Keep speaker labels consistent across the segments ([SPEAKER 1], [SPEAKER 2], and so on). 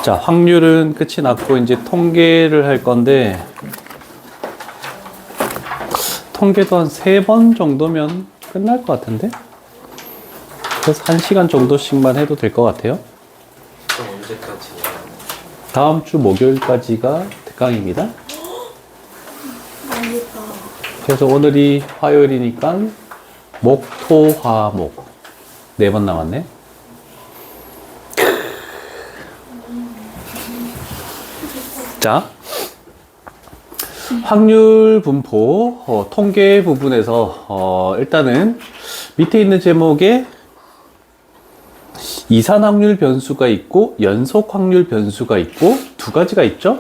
[SPEAKER 1] 자, 확률은 끝이 났고 이제 통계를 할 건데, 통계도 한 3번 정도면 끝날 것 같은데? 그래서 1시간 정도씩만 해도 될 것 같아요.
[SPEAKER 2] 그럼 언제까지?
[SPEAKER 1] 다음 주 목요일까지가 특강입니다. 그래서 오늘이 화요일이니까 목, 토, 화, 목 4번 남았네. 자, 확률 분포 통계 부분에서 일단은 밑에 있는 제목에 이산 확률 변수가 있고 연속 확률 변수가 있고 두 가지가 있죠.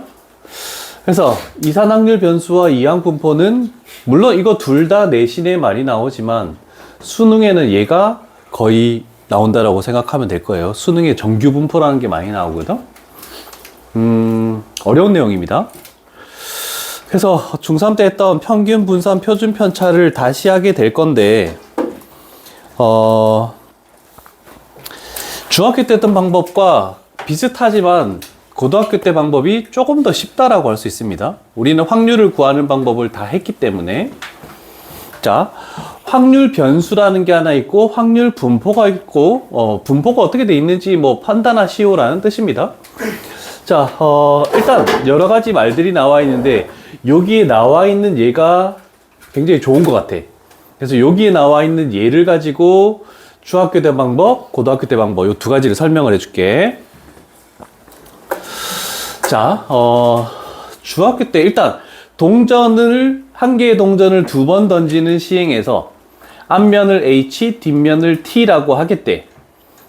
[SPEAKER 1] 그래서 이산 확률 변수와 이항 분포는 물론 이거 둘 다 내신에 많이 나오지만 수능에는 얘가 거의 나온다라고 생각하면 될 거예요. 수능에 정규 분포라는 게 많이 나오거든. 어려운 내용입니다. 그래서 중3 때 했던 평균 분산 표준 편차를 다시 하게 될 건데 중학교 때 했던 방법과 비슷하지만 고등학교 때 방법이 조금 더 쉽다라고 할 수 있습니다. 우리는 확률을 구하는 방법을 다 했기 때문에. 자, 확률 변수라는 게 하나 있고 확률 분포가 있고 분포가 어떻게 돼 있는지 뭐 판단하시오라는 뜻입니다. 자, 일단 여러 가지 말들이 나와 있는데 여기에 나와 있는 얘가 굉장히 좋은 것 같아. 그래서 여기에 나와 있는 얘를 가지고 중학교 때 방법, 고등학교 때 방법 이 두 가지를 설명을 해줄게. 자, 중학교 때 일단 동전을 한 개의 동전을 2번 던지는 시행에서 앞면을 H, 뒷면을 T라고 하겠대.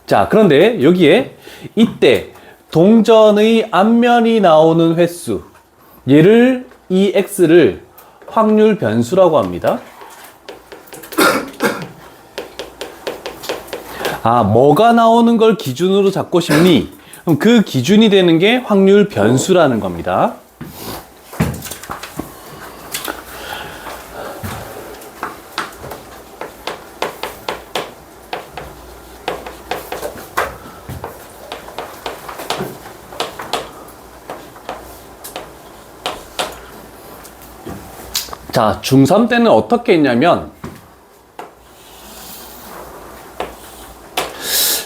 [SPEAKER 1] 자, 그런데 여기에 이때 동전의 앞면이 나오는 횟수, 얘를 이 X를 확률 변수라고 합니다. 아, 뭐가 나오는 걸 기준으로 잡고 싶니? 그럼 그 기준이 되는 게 확률 변수라는 겁니다. 자, 중3 때는 어떻게 했냐면,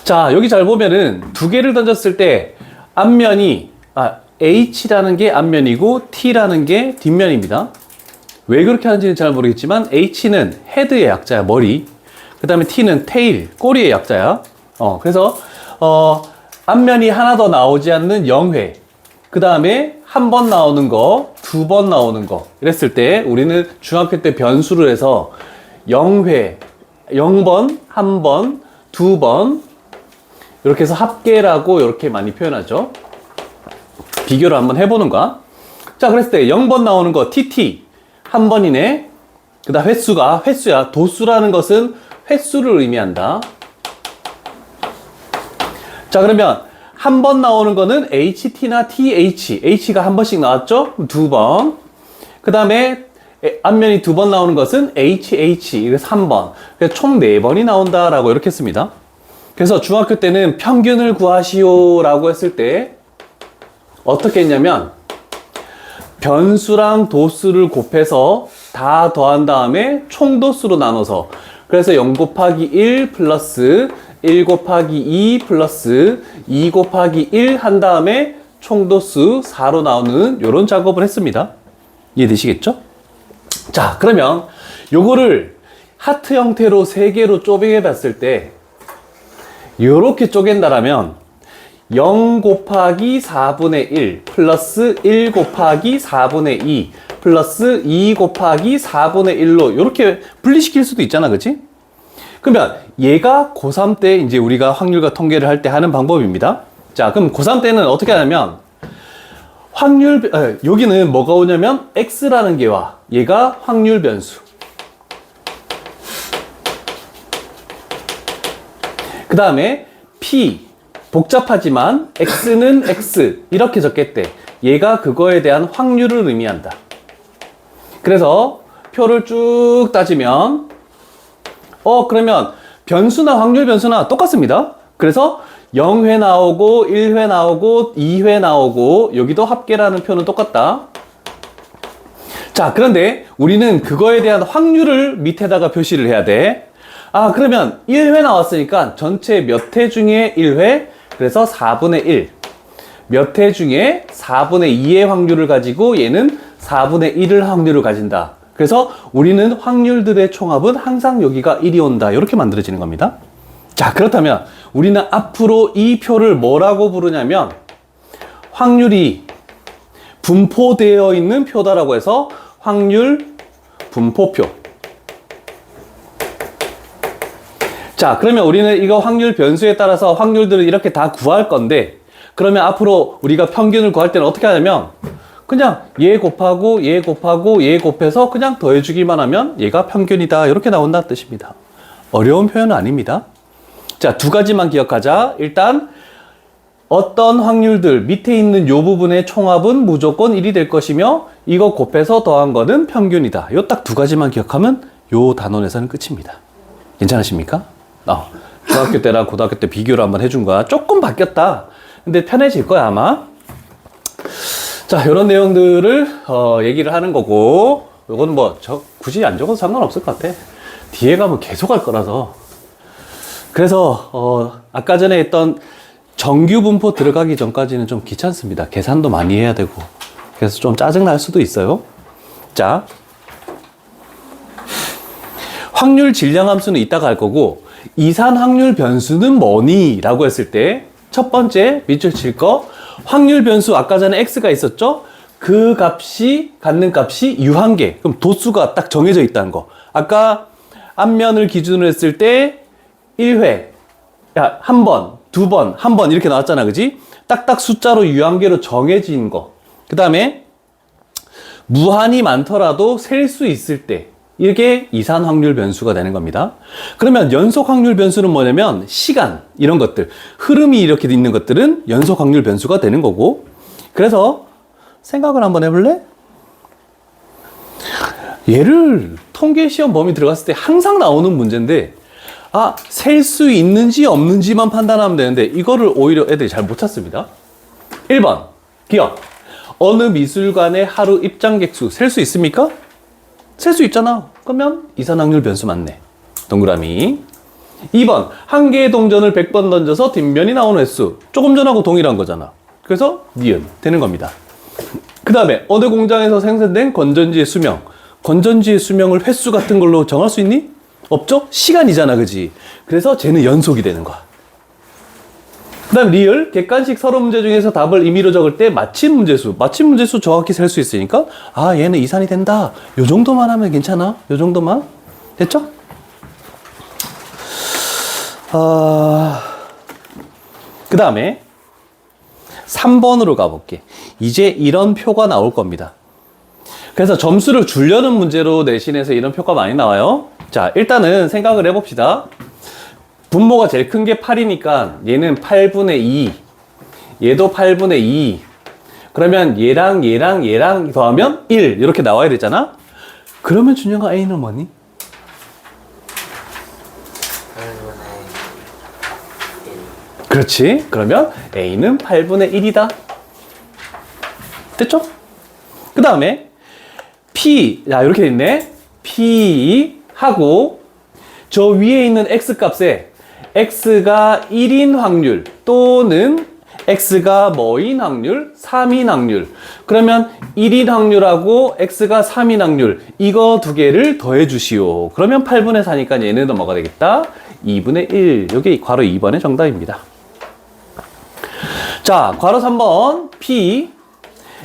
[SPEAKER 1] 자, 여기 잘 보면은 두 개를 던졌을 때 앞면이, H라는 게 앞면이고 T라는 게 뒷면입니다. 왜 그렇게 하는지는 잘 모르겠지만 H는 헤드의 약자야, 머리. 그 다음에 T는 테일, 꼬리의 약자야. 그래서, 앞면이 하나 더 나오지 않는 0회. 그 다음에 한 번 나오는 거, 2번 나오는 거. 이랬을 때 우리는 중학교 때 변수를 해서 0회, 0번, 1번, 2번, 이렇게 해서 합계라고 이렇게 많이 표현하죠. 비교를 한번 해보는 거야. 자, 그랬을 때 0번 나오는 거 TT 한 번이네. 그 다음 횟수가 횟수야. 도수라는 것은 횟수를 의미한다. 자, 그러면 한 번 나오는 거는 HT나 TH. H가 한 번씩 나왔죠? 2번. 그 다음에 앞면이 2번 나오는 것은 HH. 그래서 3번. 그래서 총 4번이 나온다라고 이렇게 씁니다. 그래서 중학교 때는 평균을 구하시오 라고 했을 때 어떻게 했냐면 변수랑 도수를 곱해서 다 더한 다음에 총도수로 나눠서 그래서 0 곱하기 1 플러스 1 곱하기 2 플러스 2 곱하기 1 한 다음에 총도수 4로 나오는 이런 작업을 했습니다. 이해되시겠죠? 자, 그러면 요거를 하트 형태로 3개로 쪼개 봤을 때 이렇게 쪼갠다라면 0 곱하기 4분의 1 플러스 1 곱하기 4분의 2 플러스 2 곱하기 4분의 1로 이렇게 분리시킬 수도 있잖아, 그치? 그러면 얘가 고3 때 이제 우리가 확률과 통계를 할 때 하는 방법입니다. 자, 그럼 고3 때는 어떻게 하냐면 여기는 뭐가 오냐면 X라는 게 와. 얘가 확률 변수. 그 다음에 P 복잡하지만 X는 X 이렇게 적겠대. 얘가 그거에 대한 확률을 의미한다. 그래서 표를 쭉 따지면 그러면 변수나 확률 변수나 똑같습니다. 그래서 0회 나오고 1회 나오고 2회 나오고 여기도 합계라는 표는 똑같다. 자, 그런데 우리는 그거에 대한 확률을 밑에다가 표시를 해야 돼. 아, 그러면 1회 나왔으니까 전체 몇 회 중에 1회, 그래서 4분의 1. 몇 회 중에 4분의 2의 확률을 가지고 얘는 4분의 1을 확률을 가진다. 그래서 우리는 확률들의 총합은 항상 여기가 1이 온다. 이렇게 만들어지는 겁니다. 자, 그렇다면 우리는 앞으로 이 표를 뭐라고 부르냐면 확률이 분포되어 있는 표다라고 해서 확률 분포표. 자, 그러면 우리는 이거 확률 변수에 따라서 확률들을 이렇게 다 구할 건데, 그러면 앞으로 우리가 평균을 구할 때는 어떻게 하냐면 그냥 얘 곱하고 얘 곱하고 얘 곱해서 그냥 더해주기만 하면 얘가 평균이다. 이렇게 나온다는 뜻입니다. 어려운 표현은 아닙니다. 자, 두 가지만 기억하자. 일단 어떤 확률들 밑에 있는 요 부분의 총합은 무조건 1이 될 것이며 이거 곱해서 더한 거는 평균이다. 요 딱 두 가지만 기억하면 요 단원에서는 끝입니다. 괜찮으십니까? 중학교 때랑 고등학교 때 비교를 한번 해준 거야. 조금 바뀌었다. 근데 편해질 거야 아마. 자, 이런 내용들을 얘기를 하는 거고, 요건 뭐 굳이 안 적어도 상관없을 것 같아. 뒤에 가면 계속 할 거라서. 그래서 아까 전에 했던 정규 분포 들어가기 전까지는 좀 귀찮습니다. 계산도 많이 해야 되고. 그래서 좀 짜증날 수도 있어요. 자, 확률 질량함수는 이따가 할 거고, 이산 확률 변수는 뭐니? 라고 했을 때 첫 번째 밑줄 칠 거, 확률 변수 아까 전에 x가 있었죠? 그 값이 갖는 값이 유한계. 그럼 도수가 딱 정해져 있다는 거. 아까 앞면을 기준으로 했을 때 1회, 야, 한 번, 두 번, 한 번 이렇게 나왔잖아. 그지? 딱딱 숫자로 유한계로 정해진 거. 그 다음에 무한히 많더라도 셀 수 있을 때 이게 이산 확률 변수가 되는 겁니다. 그러면 연속 확률 변수는 뭐냐면 시간 이런 것들, 흐름이 이렇게 있는 것들은 연속 확률 변수가 되는 거고, 그래서 생각을 한번 해볼래? 얘를 통계 시험 범위 들어갔을 때 항상 나오는 문제인데, 셀 수 있는지 없는지만 판단하면 되는데 이거를 오히려 애들이 잘 못 찾습니다. 1번 기억. 어느 미술관의 하루 입장객 수 셀 수 있습니까? 셀 수 있잖아. 그러면 이산확률 변수 맞네. 동그라미. 2번 한 개의 동전을 100번 던져서 뒷면이 나오는 횟수. 조금 전하고 동일한 거잖아. 그래서 니은 되는 겁니다. 그 다음에 어느 공장에서 생산된 건전지의 수명. 건전지의 수명을 횟수 같은 걸로 정할 수 있니? 없죠? 시간이잖아. 그지? 그래서 쟤는 연속이 되는 거야. 그 다음 리을, 객관식 서로 문제 중에서 답을 임의로 적을 때 맞힌 문제수. 맞힌 문제수 정확히 셀 수 있으니까 얘는 이산이 된다. 요 정도만 하면 괜찮아. 요 정도만. 됐죠? 그 다음에 3번으로 가볼게. 이제 이런 표가 나올 겁니다. 그래서 점수를 주려는 문제로 내신에서 이런 표가 많이 나와요. 자, 일단은 생각을 해봅시다. 분모가 제일 큰 게 8이니까 얘는 8분의 2, 얘도 8분의 2. 그러면 얘랑 얘랑 얘랑 더하면 1 이렇게 나와야 되잖아. 그러면 준영아 A는 뭐니?
[SPEAKER 2] 8분의 1.
[SPEAKER 1] 그렇지. 그러면 A는 8분의 1이다. 됐죠? 그 다음에 P, 자 이렇게 돼 있네. P 하고 저 위에 있는 X 값에 X가 1인 확률 또는 X가 뭐인 확률? 3인 확률. 그러면 1인 확률하고 X가 3인 확률 이거 두 개를 더해 주시오. 그러면 8분의 4니까 얘는 뭐가 되겠다? 2분의 1. 이게 괄호 2번의 정답입니다. 자, 괄호 3번 P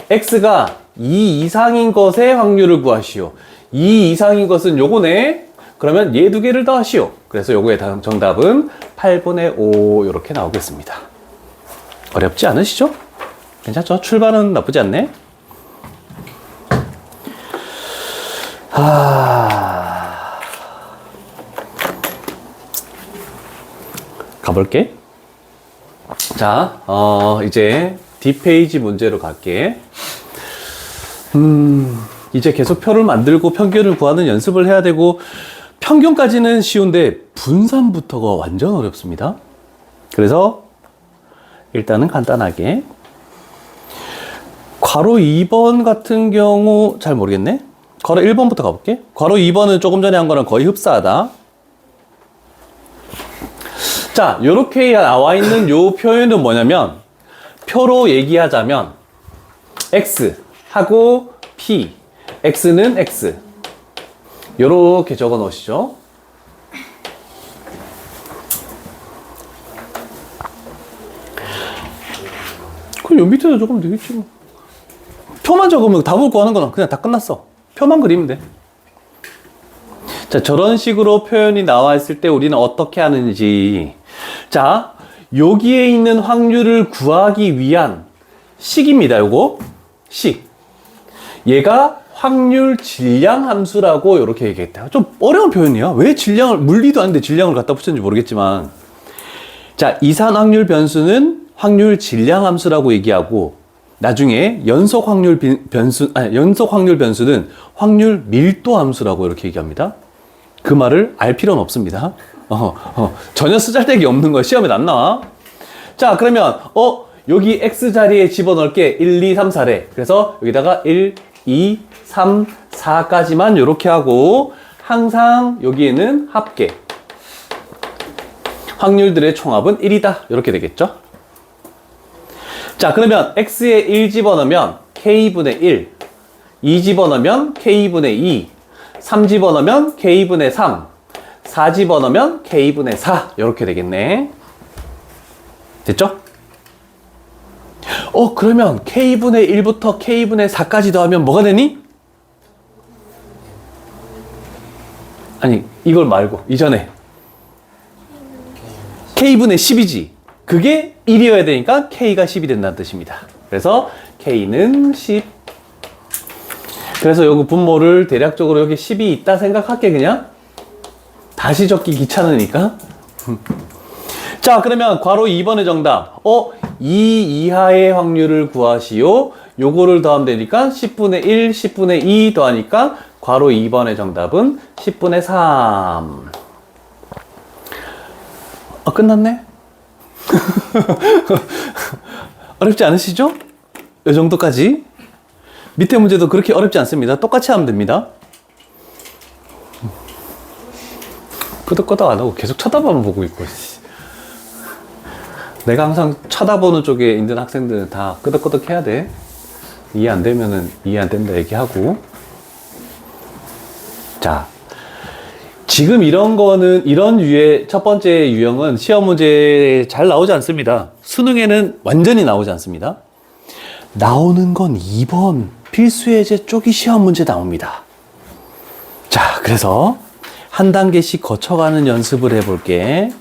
[SPEAKER 1] X가 2 이상인 것의 확률을 구하시오. 2 이상인 것은 요거네. 그러면 얘 두 개를 더하시오. 그래서 요거의 정답은 8분의 5 이렇게 나오겠습니다. 어렵지 않으시죠? 괜찮죠? 출발은 나쁘지 않네. 가볼게. 자, 이제 뒷페이지 문제로 갈게. 이제 계속 표를 만들고 평균을 구하는 연습을 해야 되고, 평균까지는 쉬운데 분산부터가 완전 어렵습니다. 그래서 일단은 간단하게 괄호 2번 같은 경우 잘 모르겠네. 괄호 1번부터 가볼게. 괄호 2번은 조금 전에 한 거랑 거의 흡사하다. 자, 요렇게 나와 있는 요 표현은 뭐냐면 표로 얘기하자면 x 하고 p, x는 x 요렇게 적어 놓으시죠. 그럼 요 밑에도 적으면 되겠지 뭐. 표만 적으면 답을 구하는 거는 그냥 다 끝났어. 표만 그리면 돼. 자, 저런 식으로 표현이 나와 있을 때 우리는 어떻게 하는지. 자, 여기에 있는 확률을 구하기 위한 식입니다. 요거 식. 얘가 확률 질량 함수라고 이렇게 얘기했다. 좀 어려운 표현이야. 왜 질량을, 물리도 아닌데 질량을 갖다 붙였는지 모르겠지만. 자, 이산 확률 변수는 확률 질량 함수라고 얘기하고, 나중에 연속 확률 변수는 확률 밀도 함수라고 이렇게 얘기합니다. 그 말을 알 필요는 없습니다. 전혀 쓰잘데기 없는 거 시험에 안 나와. 자, 그러면 여기 x 자리에 집어넣을게. 1, 2, 3, 4래. 그래서 여기다가 1, 2, 3, 4까지만 이렇게 하고, 항상 여기에는 합계. 확률들의 총합은 1이다. 이렇게 되겠죠? 자, 그러면 x에 1 집어넣으면 k분의 1, 2 집어넣으면 k분의 2, 3 집어넣으면 k분의 3, 4 집어넣으면 k분의 4 이렇게 되겠네. 됐죠? 그러면 k분의 1부터 k분의 4까지 더하면 뭐가 되니? 아니, 이걸 말고 이전에 k분의 10이지. 그게 1이어야 되니까 k가 10이 된다는 뜻입니다. 그래서 k는 10. 그래서 여기 분모를 대략적으로 여기 10이 있다 생각할게. 그냥 다시 적기 귀찮으니까. 자, 그러면 괄호 2번의 정답. 2 이하의 확률을 구하시오. 요거를 더하면 되니까 10분의 1, 10분의 2 더하니까 괄호 2번의 정답은 10분의 3. 끝났네? 어렵지 않으시죠? 이 정도까지. 밑에 문제도 그렇게 어렵지 않습니다. 똑같이 하면 됩니다. 끄덕끄덕 안 하고 계속 쳐다만 보고 있고. 내가 항상 쳐다보는 쪽에 있는 학생들은 다 끄덕끄덕 해야 돼. 이해 안 되면은 이해 안 된다 얘기하고. 자, 지금 이런 거는, 이런 유의 첫 번째 유형은 시험 문제에 잘 나오지 않습니다. 수능에는 완전히 나오지 않습니다. 나오는 건 2번 필수예제 쪽이 시험 문제 나옵니다. 자, 그래서 한 단계씩 거쳐가는 연습을 해볼게.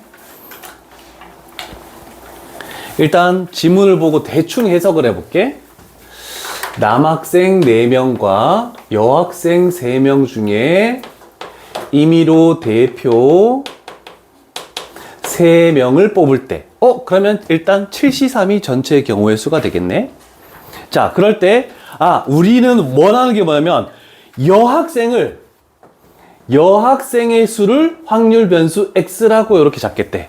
[SPEAKER 1] 일단 지문을 보고 대충 해석을 해볼게. 남학생 4명과 여학생 3명 중에 임의로 대표 3명을 뽑을 때, 그러면 일단 7C3이 전체 경우의 수가 되겠네. 자, 그럴 때, 우리는 원하는 게 뭐냐면, 여학생의 수를 확률 변수 X라고 이렇게 잡겠대.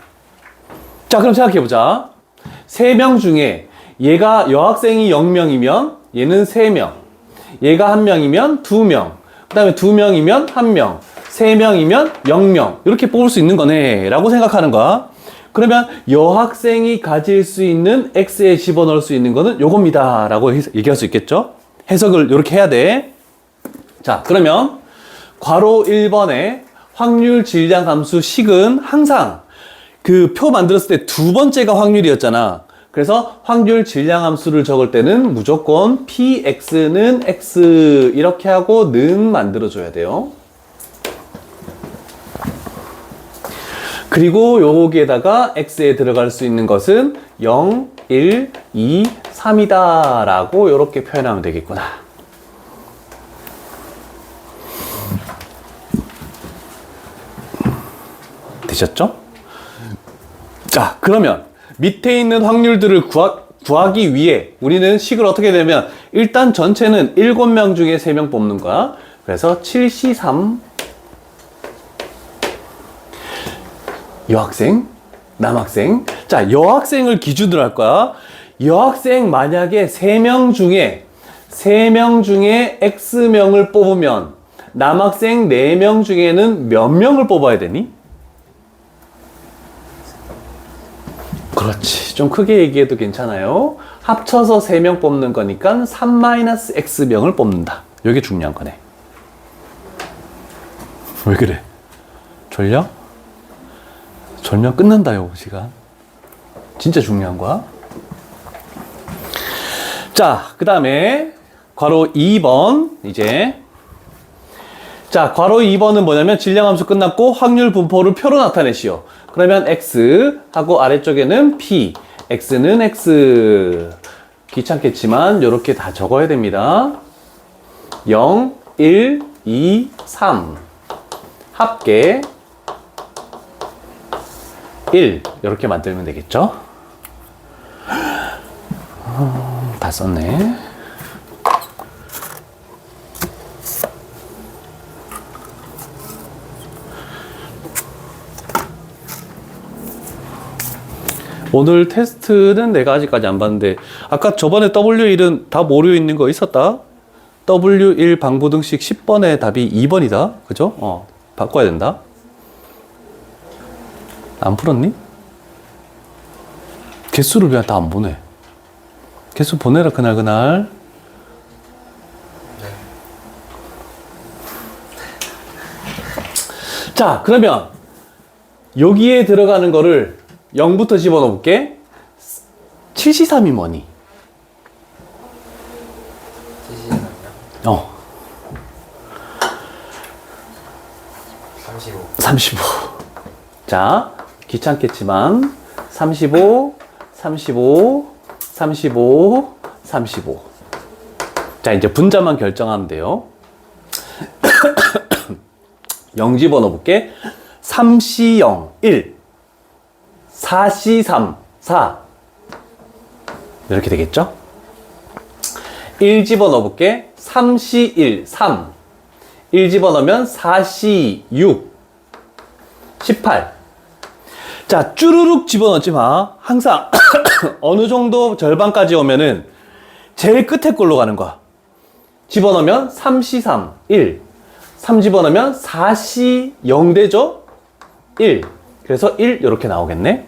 [SPEAKER 1] 자, 그럼 생각해보자. 3명 중에, 얘가 여학생이 0명이면, 얘는 3명. 얘가 1명이면 2명. 그 다음에 2명이면 1명. 3명이면 0명. 이렇게 뽑을 수 있는 거네. 라고 생각하는 거야. 그러면 여학생이 가질 수 있는 X에 집어넣을 수 있는 거는 요겁니다. 라고 얘기할 수 있겠죠? 해석을 이렇게 해야 돼. 자, 그러면 괄호 1번에 확률 질량 함수 식은 항상 그 표 만들었을 때 두 번째가 확률이었잖아. 그래서 확률 질량 함수를 적을 때는 무조건 px는 x 이렇게 하고 는 만들어줘야 돼요. 그리고 여기에다가 x에 들어갈 수 있는 것은 0, 1, 2, 3이다 라고 이렇게 표현하면 되겠구나. 되셨죠? 자, 그러면 밑에 있는 확률들을 구하기 위해 우리는 식을 어떻게 되면 일단 전체는 7명 중에 3명 뽑는 거야. 그래서 7C3 여학생 남학생. 자, 여학생을 기준으로 할 거야. 여학생 만약에 3명 중에 X명을 뽑으면 남학생 4명 중에는 몇 명을 뽑아야 되니? 그렇지. 좀 크게 얘기해도 괜찮아요. 합쳐서 3명 뽑는 거니까 3-X명을 뽑는다. 이게 중요한 거네. 왜 그래? 졸려? 졸면 끝난다요, 시간. 진짜 중요한 거야. 자, 그 다음에 괄호 2번 이제 자, 괄호 2번은 뭐냐면 질량함수 끝났고 확률 분포를 표로 나타내시오. 그러면 X 하고 아래쪽에는 P, X는 X. 귀찮겠지만 이렇게 다 적어야 됩니다. 0, 1, 2, 3 합계 1 이렇게 만들면 되겠죠? 다 썼네. 오늘 테스트는 내가 아직까지 안 봤는데 아까 저번에 W1은 답 오류 있는 거 있었다? W1 방부등식 10번의 답이 2번이다. 그죠? 바꿔야 된다. 안 풀었니? 개수를 그냥 다 안 보내. 개수 보내라 그날. 자, 그러면 여기에 들어가는 거를 0부터 집어넣어 볼게. 7C3이 뭐니?
[SPEAKER 2] 73이요? 35.
[SPEAKER 1] 35. 자, 귀찮겠지만 35, 35, 35, 35. 자, 이제 분자만 결정하면 돼요. 0 집어넣어 볼게. 3C0, 1. 4C3, 4. 이렇게 되겠죠? 1 집어넣어 볼게. 3C1, 3. 1 집어넣으면 4C6, 18. 자, 쭈루룩 집어넣지 마. 항상 어느 정도 절반까지 오면은 제일 끝에 걸로 가는 거야. 집어넣으면 3C3, 1. 3 집어넣으면 4C0 되죠? 1. 그래서 1 이렇게 나오겠네.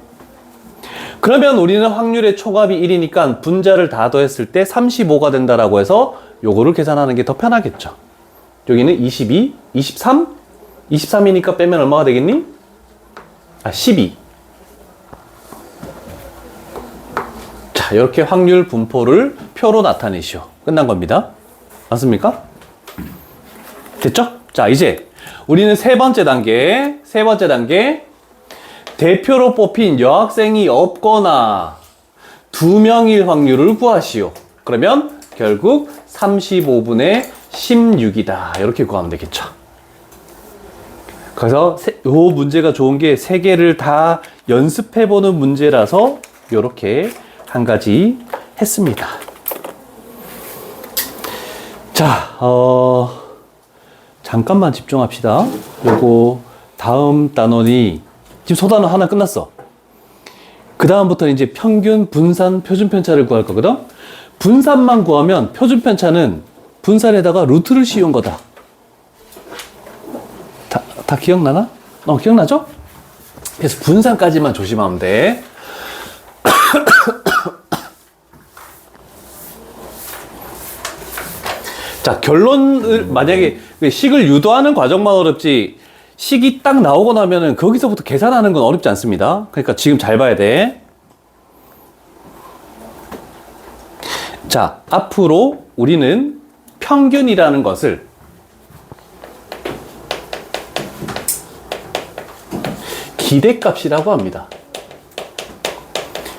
[SPEAKER 1] 그러면 우리는 확률의 총합이 1이니까 분자를 다 더했을 때 35가 된다라고 해서 요거를 계산하는 게 더 편하겠죠. 여기는 22, 23, 23이니까 빼면 얼마가 되겠니? 12. 자, 이렇게 확률 분포를 표로 나타내시오. 끝난 겁니다. 맞습니까? 됐죠? 자, 이제 우리는 세 번째 단계. 대표로 뽑힌 여학생이 없거나 2명일 확률을 구하시오. 그러면 결국 35분의 16이다. 이렇게 구하면 되겠죠. 그래서 이 문제가 좋은 게 3개를 다 연습해보는 문제라서 이렇게 한 가지 했습니다. 자, 잠깐만 집중합시다. 요거 다음 단원이 지금 소단원 하나 끝났어. 그 다음부터는 이제 평균, 분산, 표준편차를 구할 거거든. 분산만 구하면 표준편차는 분산에다가 루트를 씌운 거다. 다 기억나나? 기억나죠? 그래서 분산까지만 조심하면 돼. 자, 결론을 만약에 식을 유도하는 과정만 어렵지 식이 딱 나오고 나면은 거기서부터 계산하는 건 어렵지 않습니다. 그러니까 지금 잘 봐야 돼. 자, 앞으로 우리는 평균이라는 것을 기대값이라고 합니다.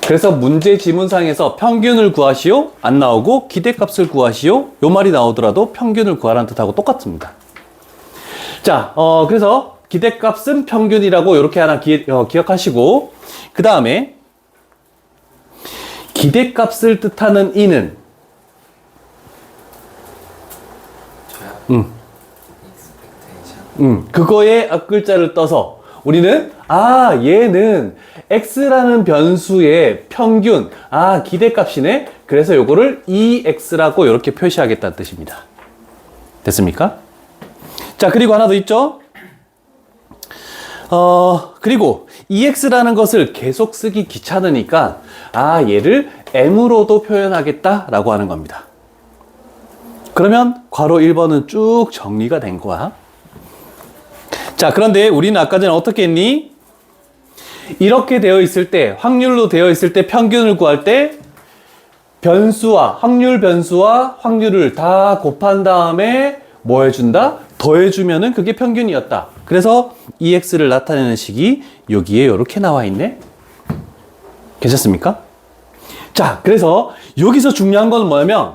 [SPEAKER 1] 그래서 문제 지문상에서 평균을 구하시오 안 나오고 기대값을 구하시오 요 말이 나오더라도 평균을 구하라는 뜻하고 똑같습니다. 자, 그래서 기대값은 평균이라고 이렇게 하나 기억하시고, 그 다음에 기대값을 뜻하는 이는
[SPEAKER 2] 저요?
[SPEAKER 1] 그거에 앞글자를 떠서 우리는 얘는 x라는 변수의 평균, 기대값이네. 그래서 요거를 ex라고 이렇게 표시하겠다는 뜻입니다. 됐습니까? 자, 그리고 하나 더 있죠? 그리고 ex라는 것을 계속 쓰기 귀찮으니까, 얘를 m으로도 표현하겠다라고 하는 겁니다. 그러면 괄호 1번은 쭉 정리가 된 거야. 자, 그런데 우리는 아까 전에 어떻게 했니? 이렇게 되어 있을 때, 확률로 되어 있을 때 평균을 구할 때 확률 변수와 확률을 다 곱한 다음에 뭐 해준다? 더해주면은 그게 평균이었다. 그래서 ex를 나타내는 식이 여기에 이렇게 나와 있네. 괜찮습니까? 자, 그래서 여기서 중요한 건 뭐냐면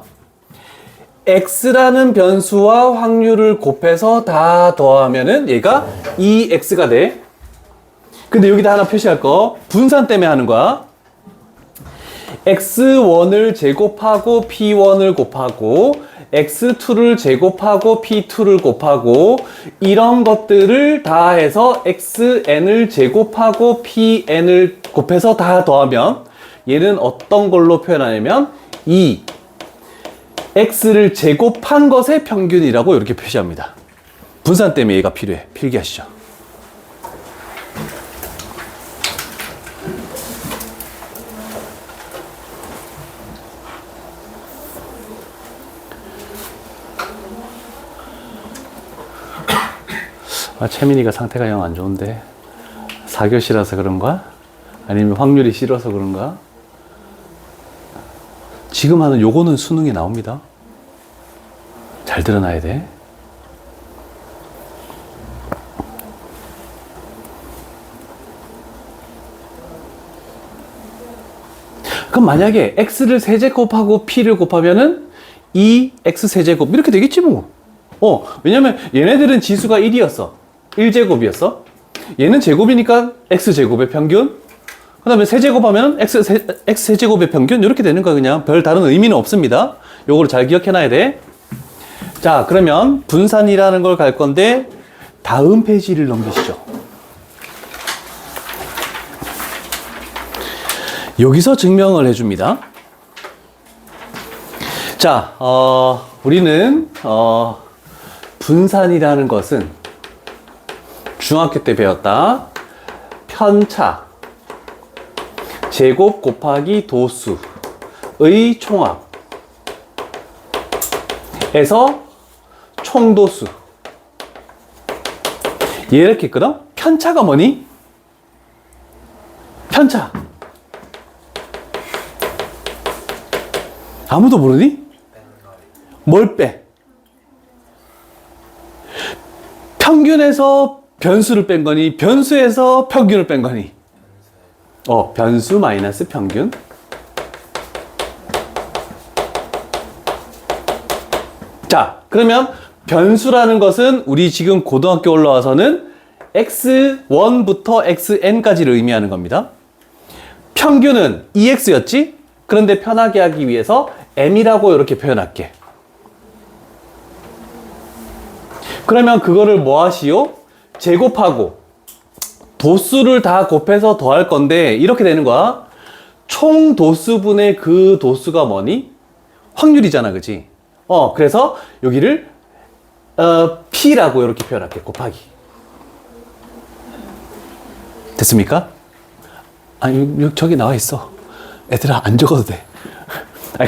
[SPEAKER 1] x라는 변수와 확률을 곱해서 다 더하면은 얘가 ex가 돼. 근데 여기다 하나 표시할 거, 분산 때문에 하는 거야. x1을 제곱하고 p1을 곱하고 x2를 제곱하고 p2를 곱하고 이런 것들을 다 해서 xn을 제곱하고 pn을 곱해서 다 더하면 얘는 어떤 걸로 표현하냐면 이 x를 제곱한 것의 평균이라고 이렇게 표시합니다. 분산 때문에 얘가 필요해. 필기하시죠. 채민이가 상태가 영 안 좋은데 4교시라서 그런가? 아니면 확률이 싫어서 그런가? 지금 하는 요거는 수능에 나옵니다. 잘 드러나야 돼. 그럼 만약에 x를 세제곱하고 p를 곱하면은 2x 세제곱 이렇게 되겠지 뭐. 왜냐면 얘네들은 지수가 1이었어. 1제곱이었어. 얘는 제곱이니까 x제곱의 평균. 그 다음에 세제곱하면 x세제곱의 평균. 이렇게 되는 거야. 그냥 별 다른 의미는 없습니다. 요거를 잘 기억해놔야 돼. 자, 그러면 분산이라는 걸 갈 건데 다음 페이지를 넘기시죠. 여기서 증명을 해줍니다. 자, 우리는 분산이라는 것은 중학교 때 배웠다. 편차, 제곱 곱하기 도수의 총합에서 총도수. 얘 이렇게 했거든? 편차가 뭐니? 편차. 아무도 모르니? 뭘 빼? 평균에서 변수를 뺀 거니? 변수에서 평균을 뺀 거니? 변수 마이너스 평균. 자, 그러면 변수라는 것은 우리 지금 고등학교 올라와서는 x1부터 xn까지를 의미하는 겁니다. 평균은 2x였지? 그런데 편하게 하기 위해서 m이라고 이렇게 표현할게. 그러면 그거를 뭐 하시오? 제곱하고 도수를 다 곱해서 더할 건데 이렇게 되는 거야. 총 도수분의 그 도수가 뭐니? 확률이잖아, 그지? 그래서 여기를 P라고 이렇게 표현할게. 곱하기. 됐습니까? 아니, 저기 나와 있어. 애들아, 안 적어도 돼.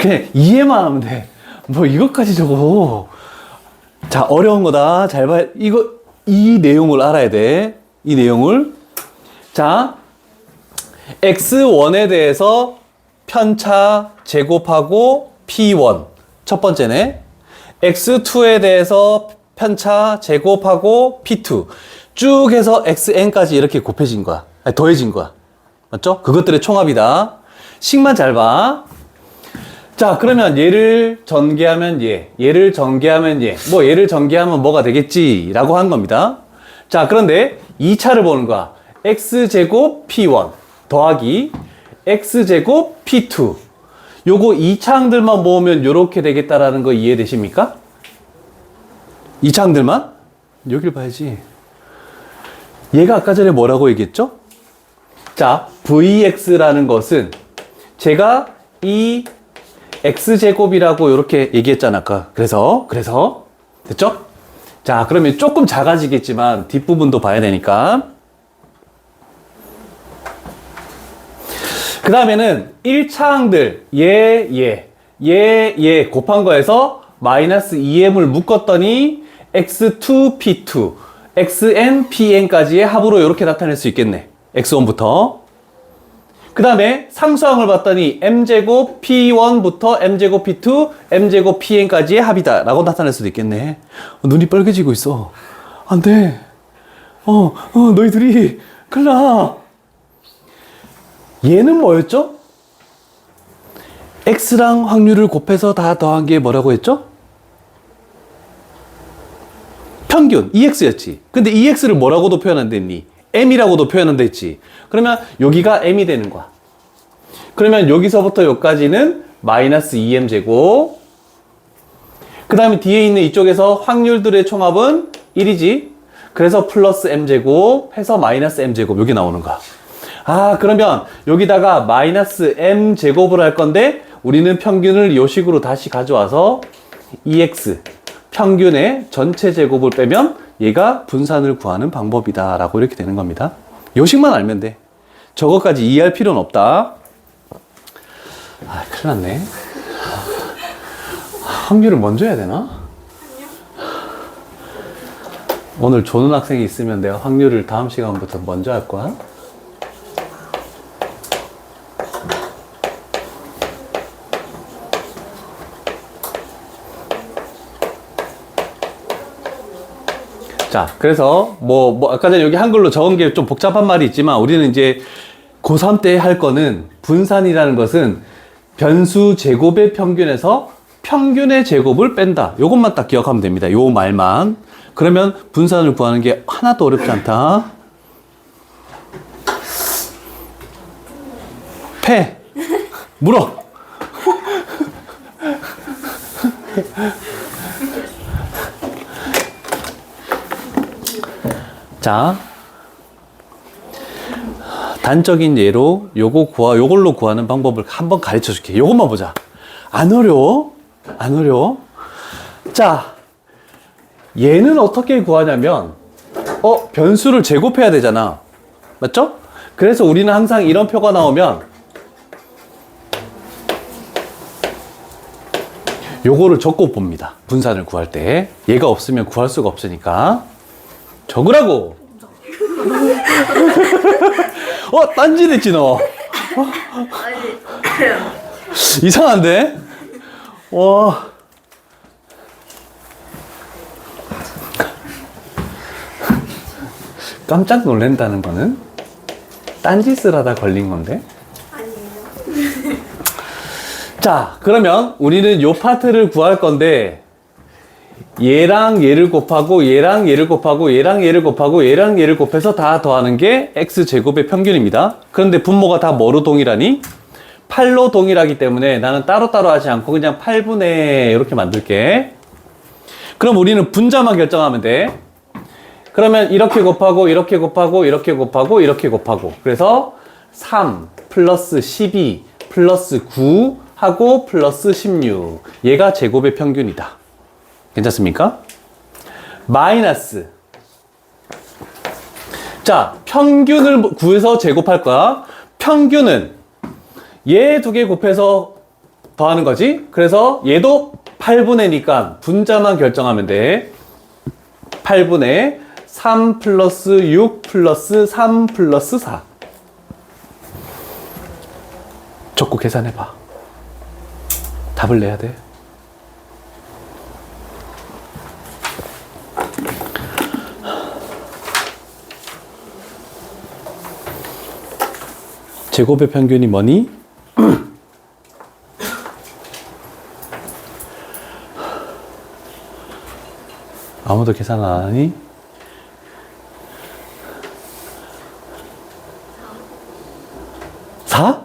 [SPEAKER 1] 그냥 이해만 하면 돼. 뭐 이것까지 적어. 자, 어려운 거다. 잘 봐. 이 내용을 알아야 돼. 이 내용을. 자, x1에 대해서 편차 제곱하고 p1. 첫 번째네. x2에 대해서 편차 제곱하고 p2. 쭉 해서 xn까지 이렇게 곱해진 거야. 아니, 더해진 거야. 맞죠? 그것들의 총합이다. 식만 잘 봐. 자, 그러면 얘를 전개하면 얘를 전개하면 얘를 전개하면 뭐가 되겠지? 라고 한 겁니다. 자, 그런데 2차를 보는 거야. x제곱 p1 더하기 x제곱 p2. 요거 2차항들만 모으면 요렇게 되겠다라는 거 이해되십니까? 2차항들만? 여길 봐야지. 얘가 아까 전에 뭐라고 얘기했죠? 자, Vx라는 것은 제가 이 X제곱이라고 이렇게 얘기했잖아, 아까. 그래서, 됐죠? 자, 그러면 조금 작아지겠지만 뒷부분도 봐야 되니까. 그 다음에는 1차항들, 얘 곱한 거에서 마이너스 2m을 묶었더니 x2p2, xnpn까지의 합으로 이렇게 나타낼 수 있겠네. x1부터. 그 다음에 상수항을 봤더니 m제곱 p1부터 m제곱 p2, m제곱 pn까지의 합이다 라고 나타낼 수도 있겠네. 눈이 빨개지고 있어. 안 돼. 너희들이 큰일 나. 얘는 뭐였죠? x랑 확률을 곱해서 다 더한 게 뭐라고 했죠? 평균, EX였지. 근데 EX를 뭐라고도 표현한다 했니? M이라고도 표현한다 했지. 그러면 여기가 M이 되는 거야. 그러면 여기서부터 여기까지는 마이너스 2M 제곱. 그 다음에 뒤에 있는 이쪽에서 확률들의 총합은 1이지. 그래서 플러스 M 제곱 해서 마이너스 M 제곱. 여기 나오는 거야. 아, 그러면 여기다가 마이너스 M 제곱을 할 건데 우리는 평균을 이 식으로 다시 가져와서 EX 평균의 전체 제곱을 빼면 얘가 분산을 구하는 방법이다 라고 이렇게 되는 겁니다. 요식만 알면 돼. 저것까지 이해할 필요는 없다. 아, 큰일 났네. 확률을 먼저 해야 되나? 오늘 조는 학생이 있으면 내가 확률을 다음 시간부터 먼저 할 거야. 자, 그래서 아까 전에 여기 한글로 적은 게 좀 복잡한 말이 있지만 우리는 이제 고3 때 할 거는 분산이라는 것은 변수 제곱의 평균에서 평균의 제곱을 뺀다. 요것만 딱 기억하면 됩니다. 요 말만. 그러면 분산을 구하는 게 하나도 어렵지 않다. 패. 물어. 자, 단적인 예로 요걸로 구하는 방법을 한번 가르쳐 줄게. 요것만 보자. 안 어려워? 안 어려워? 자, 얘는 어떻게 구하냐면, 변수를 제곱해야 되잖아. 맞죠? 그래서 우리는 항상 이런 표가 나오면, 요거를 적고 봅니다. 분산을 구할 때. 얘가 없으면 구할 수가 없으니까. 적으라고! 딴짓했지, 너. 이상한데? 와. 깜짝 놀란다는 거는 딴짓을 하다 걸린 건데?
[SPEAKER 3] 아니에요.
[SPEAKER 1] 자, 그러면 우리는 요 파트를 구할 건데, 얘랑 얘를 곱하고 얘랑 얘를 곱하고 얘랑 얘를 곱하고 얘랑 얘를 곱해서 다 더하는 게 x제곱의 평균입니다. 그런데 분모가 다 뭐로 동일하니? 8로 동일하기 때문에 나는 따로따로 하지 않고 그냥 8분의 이렇게 만들게. 그럼 우리는 분자만 결정하면 돼. 그러면 이렇게 곱하고 이렇게 곱하고 이렇게 곱하고 이렇게 곱하고 그래서 3 플러스 12 플러스 9 하고 플러스 16 얘가 제곱의 평균이다. 괜찮습니까? 마이너스. 자, 평균을 구해서 제곱할 거야. 평균은 얘 두 개 곱해서 더하는 거지. 그래서 얘도 8분의니까 분자만 결정하면 돼. 8분의 3 플러스 6 플러스 3 플러스 4. 적고 계산해봐. 답을 내야 돼. 제곱의 평균이 뭐니? 아무도 계산 안 하니? 4?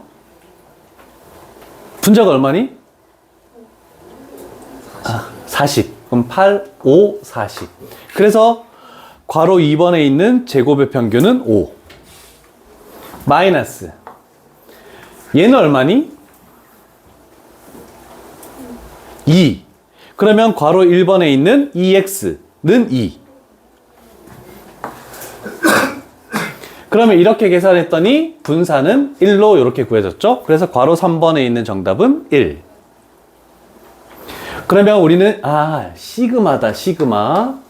[SPEAKER 1] 분자가 얼마니? 40. 그럼 8, 5, 40. 그래서 괄호 2번에 있는 제곱의 평균은 5. 마이너스. 얘는 얼마니? 2. 그러면 괄호 1번에 있는 2x는 2. 그러면 이렇게 계산했더니 분사는 1로 이렇게 구해졌죠? 그래서 괄호 3번에 있는 정답은 1. 그러면 우리는 시그마다, 시그마.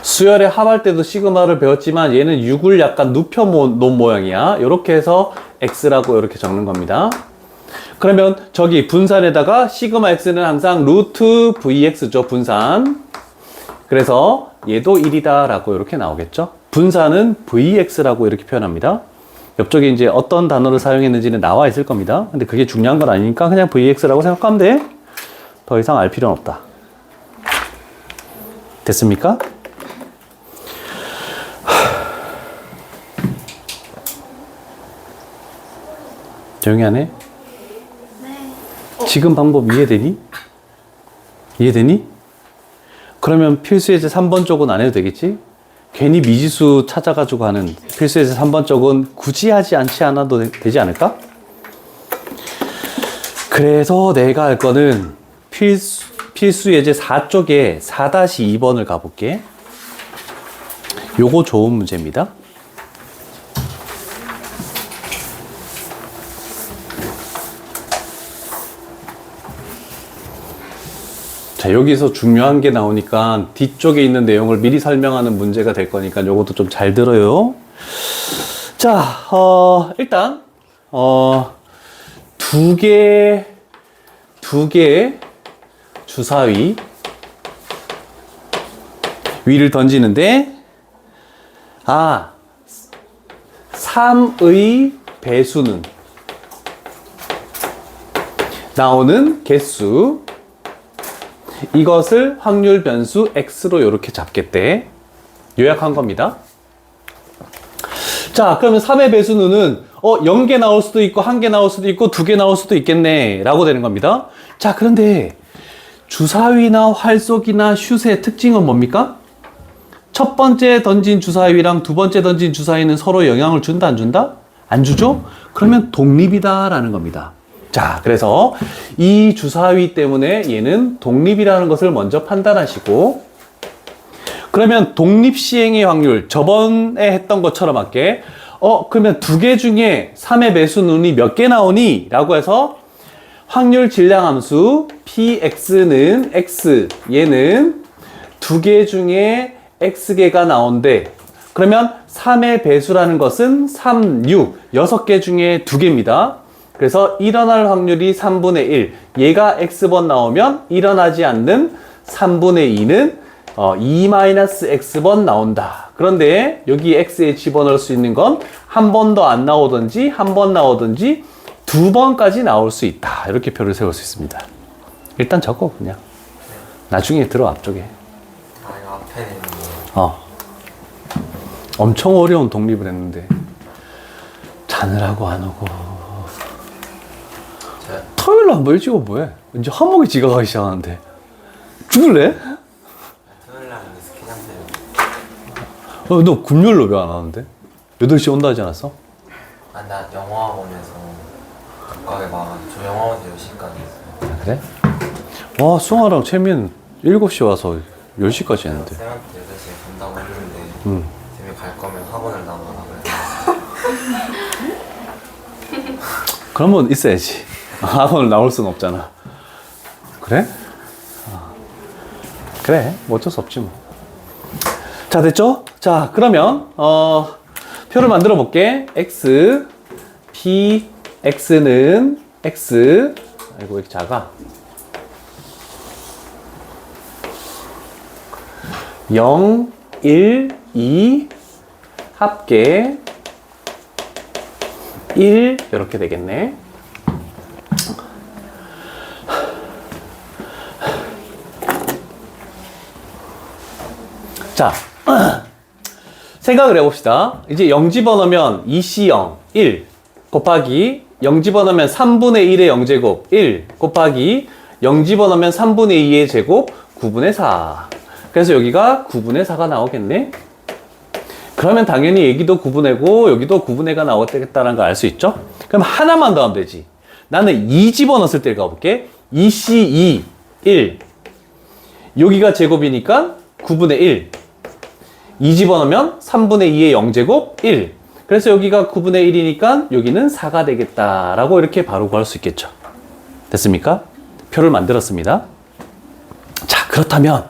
[SPEAKER 1] 수열에 합할 때도 시그마를 배웠지만 얘는 6을 약간 눕혀 놓은 모양이야. 이렇게 해서 x라고 이렇게 적는 겁니다. 그러면 저기 분산에다가 시그마 x는 항상 루트 vx죠. 분산. 그래서 얘도 1이다 라고 이렇게 나오겠죠. 분산은 vx라고 이렇게 표현합니다. 옆쪽에 이제 어떤 단어를 사용했는지는 나와 있을 겁니다. 근데 그게 중요한 건 아니니까 그냥 vx라고 생각하면 돼. 더 이상 알 필요는 없다. 됐습니까? 조용히 하네.
[SPEAKER 3] 네.
[SPEAKER 1] 지금 방법 이해되니? 이해되니? 그러면 필수예제 3번 쪽은 안 해도 되겠지? 괜히 미지수 찾아가지고 하는 필수예제 3번 쪽은 굳이 하지 않아도 되지 않을까? 그래서 내가 할 거는 필수예제 4쪽에 4-2번을 가볼게. 요거 좋은 문제입니다. 자, 여기서 중요한 게 나오니까 뒤쪽에 있는 내용을 미리 설명하는 문제가 될 거니까 요것도 좀 잘 들어요. 자, 일단 두 개의 주사위 위를 던지는데 3의 배수는 나오는 개수, 이것을 확률 변수 x로 이렇게 잡겠대. 요약한 겁니다. 자, 그러면 3의 배수는 0개 나올 수도 있고 1개 나올 수도 있고 2개 나올 수도 있겠네 라고 되는 겁니다. 자, 그런데 주사위나 활쏘기나 슛의 특징은 뭡니까? 첫 번째 던진 주사위랑 두 번째 던진 주사위는 서로 영향을 준다 안 준다? 안 주죠? 그러면 독립이다 라는 겁니다. 자, 그래서 이 주사위 때문에 얘는 독립이라는 것을 먼저 판단하시고, 그러면 독립시행의 확률, 저번에 했던 것처럼 할게. 그러면 두 개 중에 3의 배수는이 몇 개 나오니? 라고 해서 확률 질량함수 px는 x, 얘는 두 개 중에 x개가 나온대. 그러면 3의 배수라는 것은 3, 6, 6개 중에 2개입니다. 그래서 일어날 확률이 3분의 1. 얘가 x번 나오면 일어나지 않는 3분의 2는 2-x번 나온다. 그런데 여기 x에 집어넣을 수 있는 건 한 번도 안 나오든지 한 번 나오든지 2번까지 나올 수 있다. 이렇게 표를 세울 수 있습니다. 일단 적어 그냥. 나중에 들어 앞쪽에.
[SPEAKER 2] 이거 앞에 있는 거.
[SPEAKER 1] 엄청 어려운 독립을 했는데 자느라고 안 오고. 토요일날 한번 일찍 오면 뭐해? 이제 한목이 지각하기 시작하는데 죽을래?
[SPEAKER 2] 토요일날 스케줄 세요.
[SPEAKER 1] 너 금요일로 왜 안 하는데? 8시 온다 하지 않았어?
[SPEAKER 2] 나 영어학원에서 독학에 저 영어학원에서 10시까지 했어요.
[SPEAKER 1] 그래? 와, 수아랑 채민 7시 와서 10시까지 했는데.
[SPEAKER 2] 쌤한테 8시에 간다고 했는데 쌤이 갈 거면 학원을 나와라 그래서
[SPEAKER 1] 그러면 있어야지. 학원을 나올 수는 없잖아. 그래? 그래, 뭐 어쩔 수 없지 뭐. 자, 됐죠? 자, 그러면 표를 만들어 볼게. x, p, x는 x. 아이고, 왜 이렇게 작아? 0, 1, 2 합계 1 이렇게 되겠네. 자, 생각을 해봅시다. 이제 0 집어넣으면 2C0, 1 곱하기 0 집어넣으면 3분의 1의 0제곱, 1 곱하기 0 집어넣으면 3분의 2의 제곱, 9분의 4. 그래서 여기가 9분의 4가 나오겠네. 그러면 당연히 여기도 9분의고 여기도 9분의가 나오겠다는 걸 알 수 있죠? 그럼 하나만 더 하면 되지. 나는 2 집어넣었을 때 가볼게. 2C2, 1. 여기가 제곱이니까 9분의 1. 2 집어넣으면 3분의 2의 0제곱 1. 그래서 여기가 9분의 1이니까 여기는 4가 되겠다라고 이렇게 바로 구할 수 있겠죠. 됐습니까? 표를 만들었습니다. 자, 그렇다면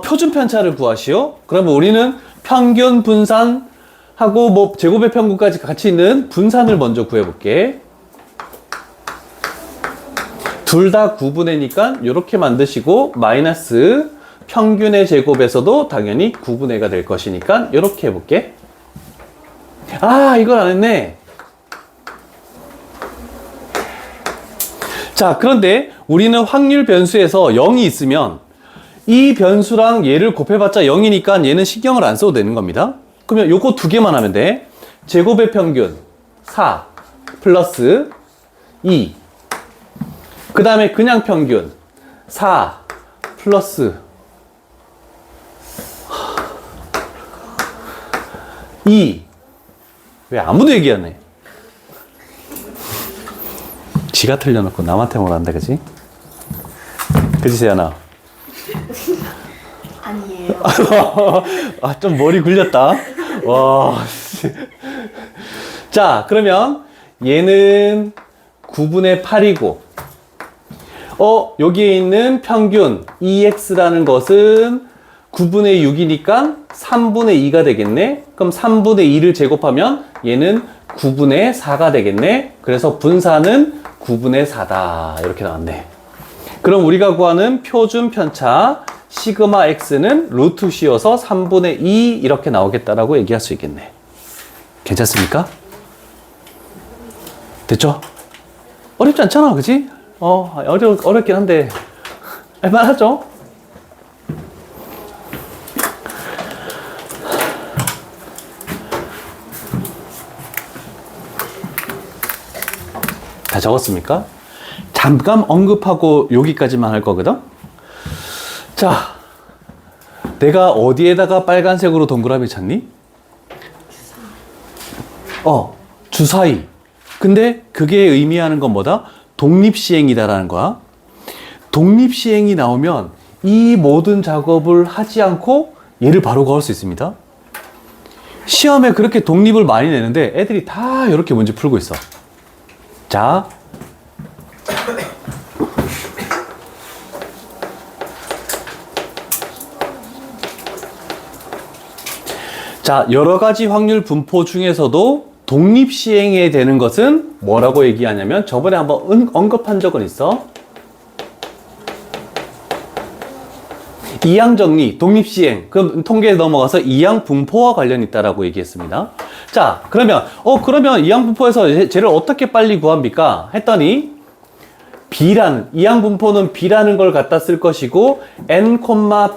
[SPEAKER 1] 표준 편차를 구하시오. 그러면 우리는 평균, 분산하고 뭐 제곱의 평균까지 같이 있는 분산을 먼저 구해볼게. 둘 다 9분의니까 이렇게 만드시고 마이너스 평균의 제곱에서도 당연히 9분의가 될 것이니까 이렇게 해볼게. 아, 이걸 안 했네. 자, 그런데 우리는 확률 변수에서 0이 있으면 이 변수랑 얘를 곱해봤자 0이니까 얘는 신경을 안 써도 되는 겁니다. 그러면 요거 두 개만 하면 돼. 제곱의 평균 4 플러스 2. 그 다음에 그냥 평균 4 플러스 2. 왜 아무도 얘기 안 해? 지가 틀려놓고 남한테 뭐란다, 그지? 그지, 세연아?
[SPEAKER 3] 아니에요.
[SPEAKER 1] 아, 좀 머리 굴렸다. 와. 자, 그러면 얘는 9분의 8이고, 여기에 있는 평균 2x라는 것은 9분의 6이니까 3분의 2가 되겠네. 그럼 3분의 2를 제곱하면 얘는 9분의 4가 되겠네. 그래서 분산은 9분의 4다. 이렇게 나왔네. 그럼 우리가 구하는 표준 편차 시그마 x는 루트 c여서 3분의 2 이렇게 나오겠다라고 얘기할 수 있겠네. 괜찮습니까? 됐죠? 어렵지 않잖아, 그지? 어렵긴 한데 할만하죠? 다 적었습니까? 잠깐 언급하고 여기까지만 할 거거든? 자, 내가 어디에다가 빨간색으로 동그라미 쳤니? 주사위. 근데 그게 의미하는 건 뭐다? 독립시행이다라는 거야. 독립시행이 나오면 이 모든 작업을 하지 않고 얘를 바로 구할 수 있습니다. 시험에 그렇게 독립을 많이 내는데 애들이 다 이렇게 문제 풀고 있어. 자, 여러 가지 확률 분포 중에서도 독립시행이 되는 것은 뭐라고 얘기하냐면 저번에 한번 언급한 적은 있어. 이항정리, 독립시행, 그럼 통계에 넘어가서 이항분포와 관련이 있다라고 얘기했습니다. 자, 그러면 이항분포에서 쟤를 어떻게 빨리 구합니까? 했더니 이항분포는 B라는 걸 갖다 쓸 것이고 N,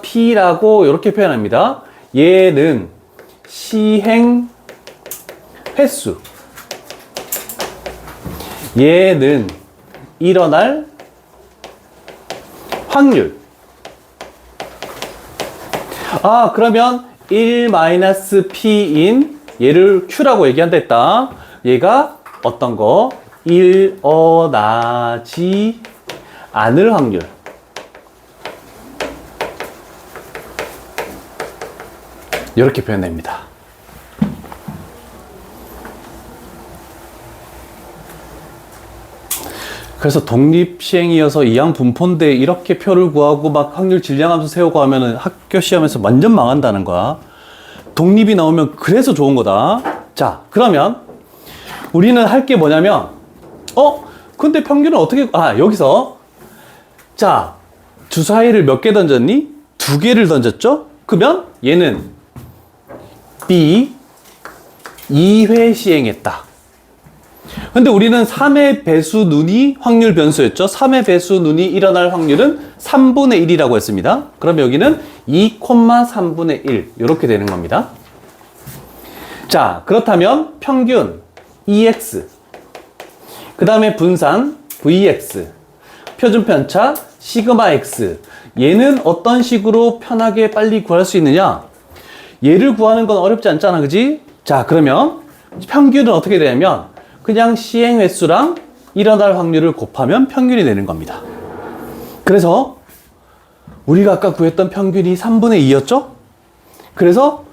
[SPEAKER 1] P라고 이렇게 표현합니다. 얘는 시행 횟수, 얘는 일어날 확률. 그러면 1-P인 얘를 Q라고 얘기한다 했다. 얘가 어떤 거? 일어나지 않을 확률. 이렇게 표현됩니다. 그래서 독립시행이어서 이항분포인데 이렇게 표를 구하고 막 확률 질량함수 세우고 하면은 학교 시험에서 완전 망한다는 거야. 독립이 나오면 그래서 좋은 거다. 자, 그러면 우리는 할 게 뭐냐면 근데 평균은 어떻게 여기서 자, 주사위를 몇 개 던졌니? 2개를 던졌죠? 그러면 얘는 B 2회 시행했다. 근데 우리는 3의 배수 눈이 확률 변수였죠. 3의 배수 눈이 일어날 확률은 3분의 1이라고 했습니다. 그럼 여기는 2,3분의 1 이렇게 되는 겁니다. 자, 그렇다면 평균 EX, 그 다음에 분산 VX, 표준 편차 시그마 X, 얘는 어떤 식으로 편하게 빨리 구할 수 있느냐? 얘를 구하는 건 어렵지 않잖아, 그지? 자, 그러면 평균은 어떻게 되냐면 그냥 시행 횟수랑 일어날 확률을 곱하면 평균이 되는 겁니다. 그래서 우리가 아까 구했던 평균이 3분의 2였죠? 그래서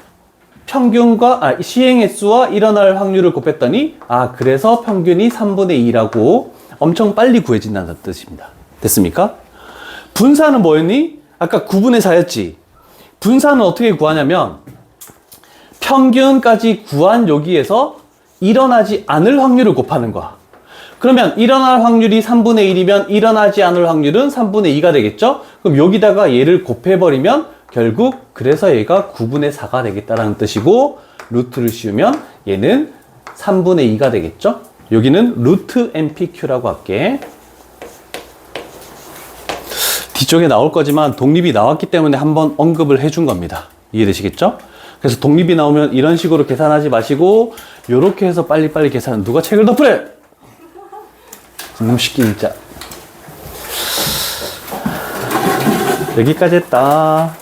[SPEAKER 1] 평균과 시행 횟수와 일어날 확률을 곱했더니 그래서 평균이 3분의 2라고 엄청 빨리 구해진다는 뜻입니다. 됐습니까? 분산은 뭐였니? 아까 9분의 4였지. 분산은 어떻게 구하냐면 평균까지 구한 여기에서 일어나지 않을 확률을 곱하는 거야. 그러면 일어날 확률이 3분의 1이면 일어나지 않을 확률은 3분의 2가 되겠죠? 그럼 여기다가 얘를 곱해버리면 결국 그래서 얘가 9분의 4가 되겠다라는 뜻이고, 루트를 씌우면 얘는 3분의 2가 되겠죠? 여기는 루트 MPQ라고 할게. 뒤쪽에 나올 거지만 독립이 나왔기 때문에 한번 언급을 해준 겁니다. 이해되시겠죠? 그래서 독립이 나오면 이런 식으로 계산하지 마시고 요렇게 해서 빨리빨리 계산. 누가 책을 덮으래? 이놈 시끼 진짜. 여기까지 했다.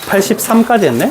[SPEAKER 1] 83까지 했네?